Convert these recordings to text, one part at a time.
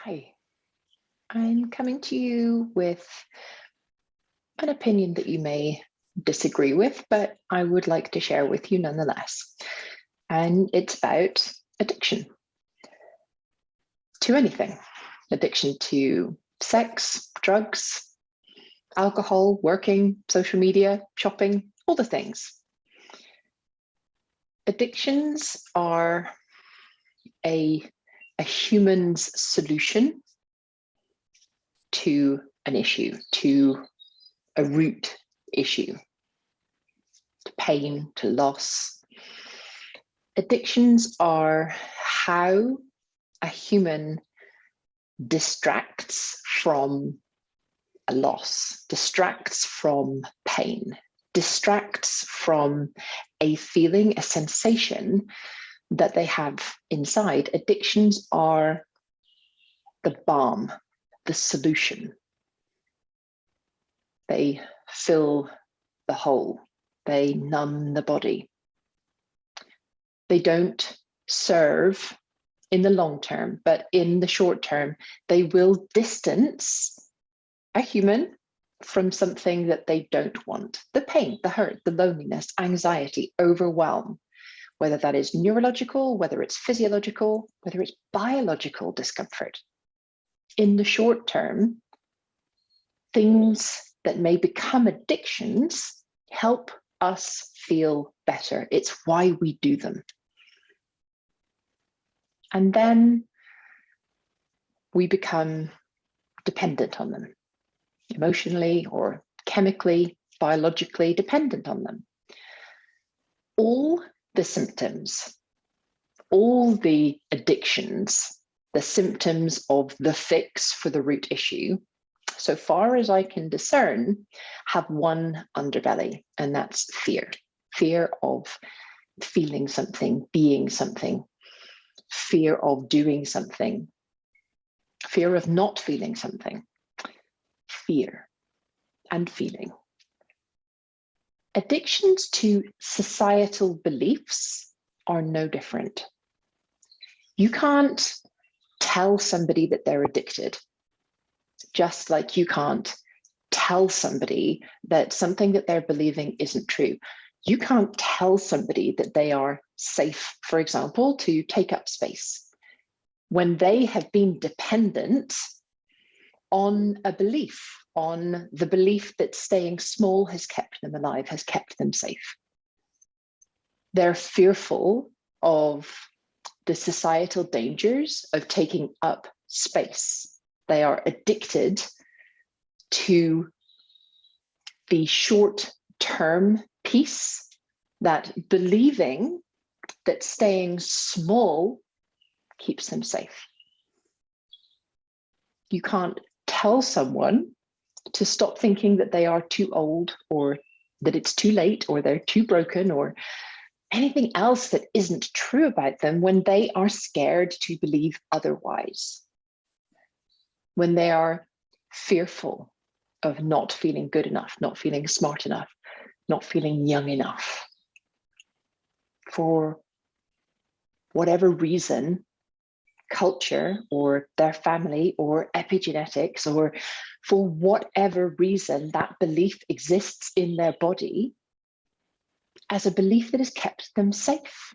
Hi, I'm coming to you with an opinion that you may disagree with, but I would like to share with you nonetheless. And it's about addiction to anything. Addiction to sex, drugs, alcohol, working, social media, shopping, all the things. Addictions are a human's solution to an issue, to a root issue, to pain, to loss. Addictions are how a human distracts from a loss, distracts from pain, distracts from a feeling, a sensation that they have inside. Addictions are the balm, the solution. They fill the hole, they numb the body. They don't serve in the long term, but in the short term, they will distance a human from something that they don't want. The pain, the hurt, the loneliness, anxiety, overwhelm, whether that is neurological, whether it's physiological, whether it's biological discomfort. In the short term, things that may become addictions help us feel better. It's why we do them. And then we become dependent on them, emotionally or chemically, biologically dependent on them. All the symptoms, all the addictions, the symptoms of the fix for the root issue, so far as I can discern, have one underbelly, and that's fear. Fear of feeling something, being something, fear of doing something, fear of not feeling something, fear and feeling. Addictions to societal beliefs are no different. You can't tell somebody that they're addicted, just like you can't tell somebody that something that they're believing isn't true. You can't tell somebody that they are safe, for example, to take up space when they have been dependent on a belief, on the belief that staying small has kept them alive, has kept them safe. They're fearful of the societal dangers of taking up space. They are addicted to the short-term peace, that believing that staying small keeps them safe. You can't tell someone to stop thinking that they are too old, or that it's too late, or they're too broken, or anything else that isn't true about them when they are scared to believe otherwise. When they are fearful of not feeling good enough, not feeling smart enough, not feeling young enough. For whatever reason, culture or their family or epigenetics, or for whatever reason, that belief exists in their body as a belief that has kept them safe.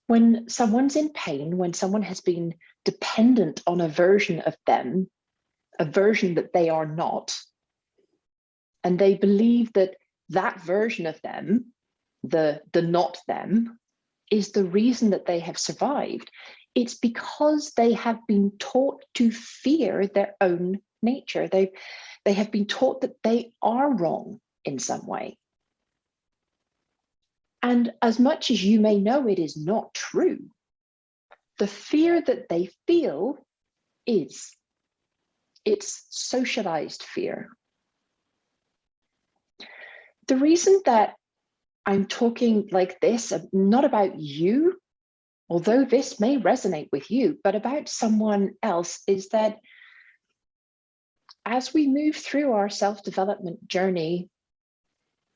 When someone's in pain, when someone has been dependent on a version of them, a version that they are not, and they believe that that version of them, the not them, is the reason that they have survived, it's because they have been taught to fear their own nature. They have been taught that they are wrong in some way. And as much as you may know it is not true, the fear that they feel is. It's socialized fear. The reason that I'm talking like this, not about you, although this may resonate with you, but about someone else, is that as we move through our self-development journey,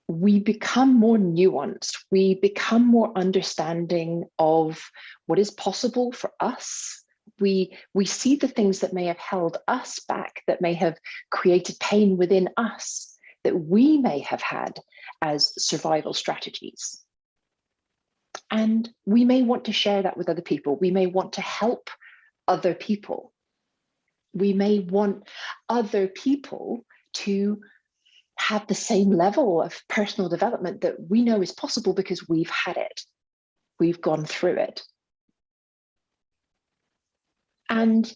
we become more nuanced, we become more understanding of what is possible for us, We see the things that may have held us back, that may have created pain within us, that we may have had as survival strategies. And we may want to share that with other people. We may want to help other people. We may want other people to have the same level of personal development that we know is possible because we've had it. We've gone through it. And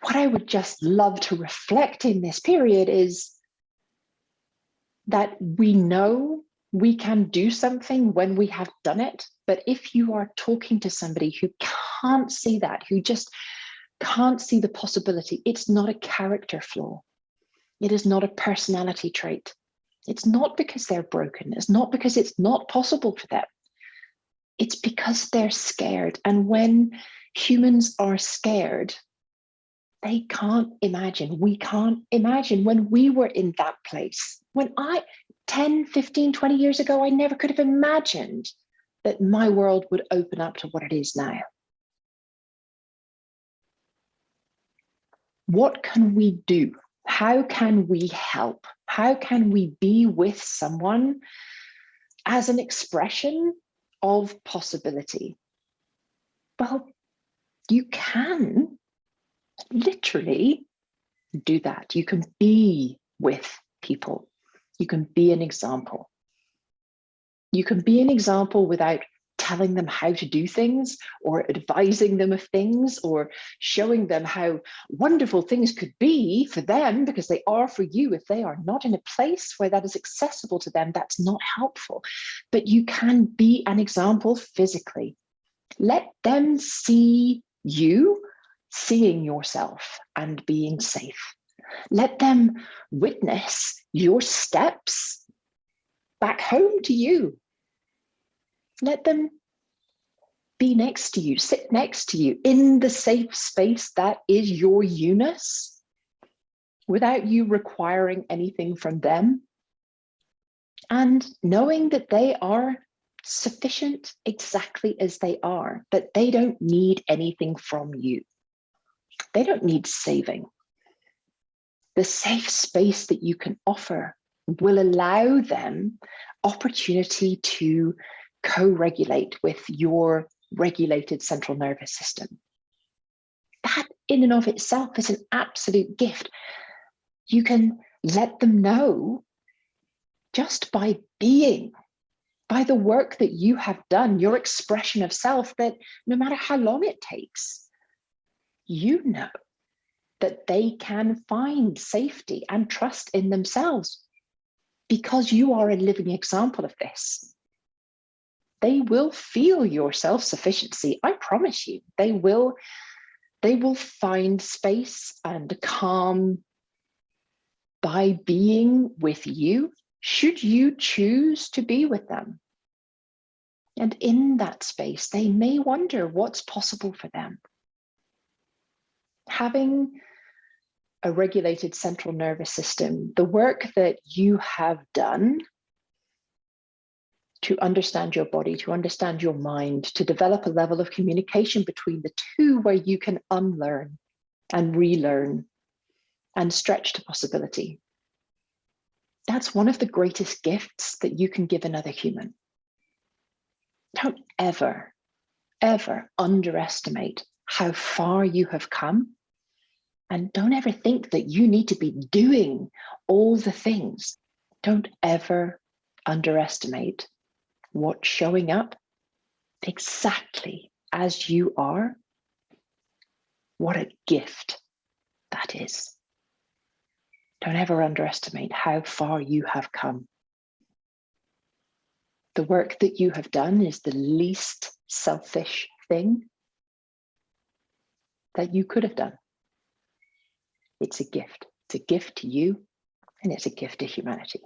what I would just love to reflect in this period is that we know we can do something when we have done it. But if you are talking to somebody who can't see that, who just can't see the possibility, it's not a character flaw. It is not a personality trait. It's not because they're broken. It's not because it's not possible for them. It's because they're scared. And when humans are scared, they can't imagine. We can't imagine when we were in that place. When 10, 15, 20 years ago, I never could have imagined that my world would open up to what it is now. What can we do? How can we help? How can we be with someone as an expression of possibility? Well, you can literally do that. You can be with people. You can be an example. You can be an example without telling them how to do things or advising them of things or showing them how wonderful things could be for them, because they are for you. If they are not in a place where that is accessible to them, that's not helpful. But you can be an example physically. Let them see you seeing yourself and being safe. Let them witness your steps back home to you. Let them be next to you, sit next to you in the safe space that is your Eunice, without you requiring anything from them, and knowing that they are sufficient exactly as they are, that they don't need anything from you. They don't need saving. The safe space that you can offer will allow them opportunity to co-regulate with your regulated central nervous system. That in and of itself is an absolute gift. You can let them know just by being, by the work that you have done, your expression of self, that no matter how long it takes, you know that they can find safety and trust in themselves because you are a living example of this. They will feel your self-sufficiency. I promise you, they will find space and calm by being with you, should you choose to be with them. And in that space, they may wonder what's possible for them. Having a regulated central nervous system, the work that you have done to understand your body, to understand your mind, to develop a level of communication between the two where you can unlearn and relearn and stretch to possibility. That's one of the greatest gifts that you can give another human. Don't ever, ever underestimate how far you have come. And don't ever think that you need to be doing all the things. Don't ever underestimate what showing up exactly as you are, what a gift that is. Don't ever underestimate how far you have come. The work that you have done is the least selfish thing that you could have done. It's a gift. It's a gift to you, and it's a gift to humanity.